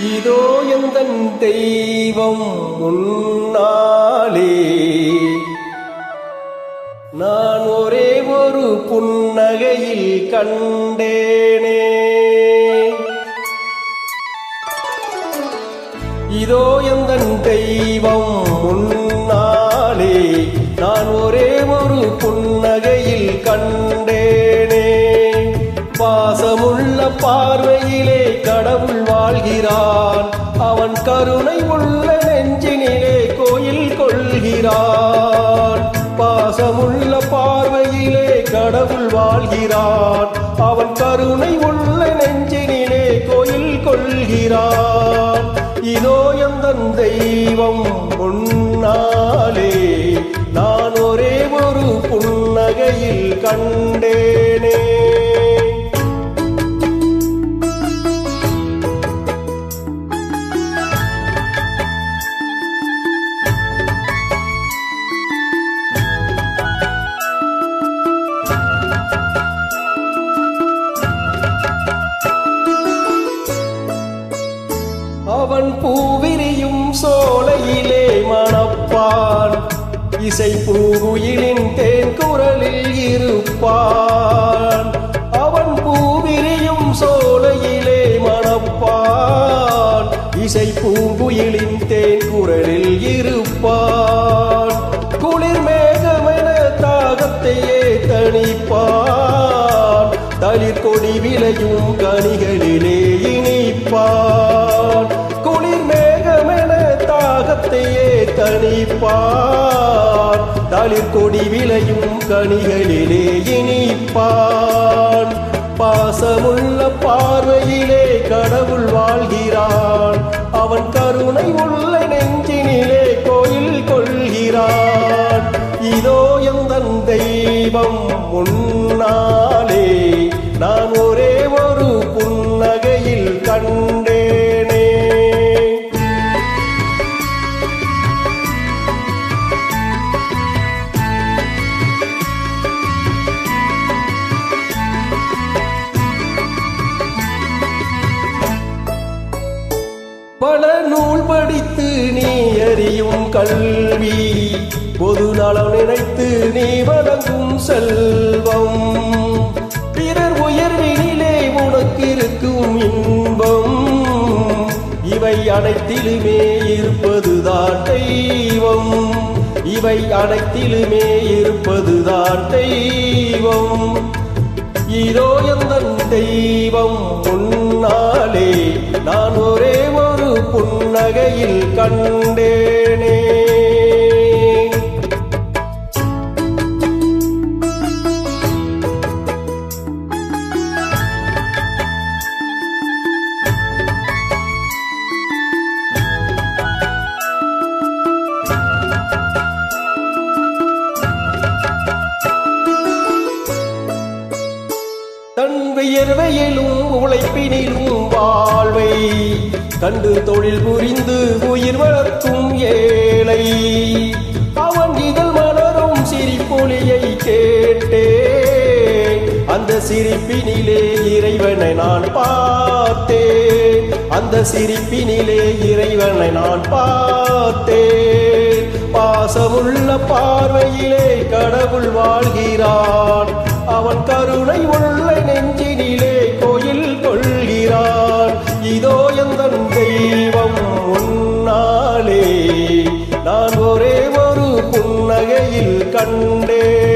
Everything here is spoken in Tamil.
இதோ எந்தன் தெய்வம் முன்னாலே நான் ஒரே ஒரு புன்னகையில் கண்டேனே. இதோ எந்தன் தெய்வம் முன்னாலே நான் ஒரே ஒரு புன்னகையில் கண்டேனே. பாசமுள்ள பார்வையிலே கடவுள் வாழ்கிறான், அவன் கருணை உள்ள நெஞ்சினிலே கோயில் கொள்கிறான். பாசமுள்ள பார்வையிலே கடவுள் வாழ்கிறான், அவன் கருணை உள்ள நெஞ்சினிலே கோயில் கொள்கிறான். இதோ எந்தன் தெய்வம் முன்னாலே நான் ஒரே ஒரு புன்னகையில் கண்டேனே. அவன் பூவிரியும் சோலையிலே மணப்பான், இசை பூங்குயிலின் தேன் குரலில் இருப்பான். அவன் பூவிரியும் சோலையிலே மணப்பான், இசை பூங்குயிலின் தேன் குரலில் இருப்பான். குளிர் மேகமென தாகத்தையே தணிப்பான், தளிர் கொடி விளையும் கனிகளிலே இனிப்பான். குளிர் மேகமென தாகத்தையே தணிப்பான், தளிர் கொடி விளையும் கனிகளிலே இனிப்பான். பாசமுள்ள பார்வையிலே கடவுள் வாழ்கிறான், அவன் கருணை உள்ள நெஞ்சினிலே கோயில் கொள்கிறான். இதோ எந்தன் தெய்வம் முன்னாலே நான் ஒரே ஒரு புன்னகையில் கண்டேனே. பல நூல் படித்து நீ அறியும் கல்வி, பொது நலம் நினைத்து நீ வழங்கும் செல்வம், பிறர் உயர்வினிலே உனக்கு இருக்கும் இன்பம், இவை அனைத்திலுமே இருப்பதுதான் தெய்வம், இவை அனைத்திலுமே இருப்பதுதான் தெய்வம். இதோ எந்தன் தெய்வம் முன்னாலே நான் ஒரே ஒரு புன்னகையில் கண்டேனே. தன் வியர்வையிலும் உழைப்பினிலும் வாழ்வை கண்டு தொழில் புரிந்து உயிர் வளர்க்கும் ஏழை, அவன் இதழ் மலரும் சிரிப்பொலியை கேட்டேன், அந்த சிரிப்பினிலே இறைவனை நான் பார்த்தேன், அந்த சிரிப்பினிலே இறைவனை நான் பார்த்தேன். பாசமுள்ள பார்வையிலே கடவுள் வாழ்கிறான், அவன் கருணை உள்ள நெஞ்சினிலே கோயில் கொள்கிறான். இதோ எந்தன் தெய்வம் முன்னாலே நான் ஒரே ஒரு புன்னகையில் கண்டேன்.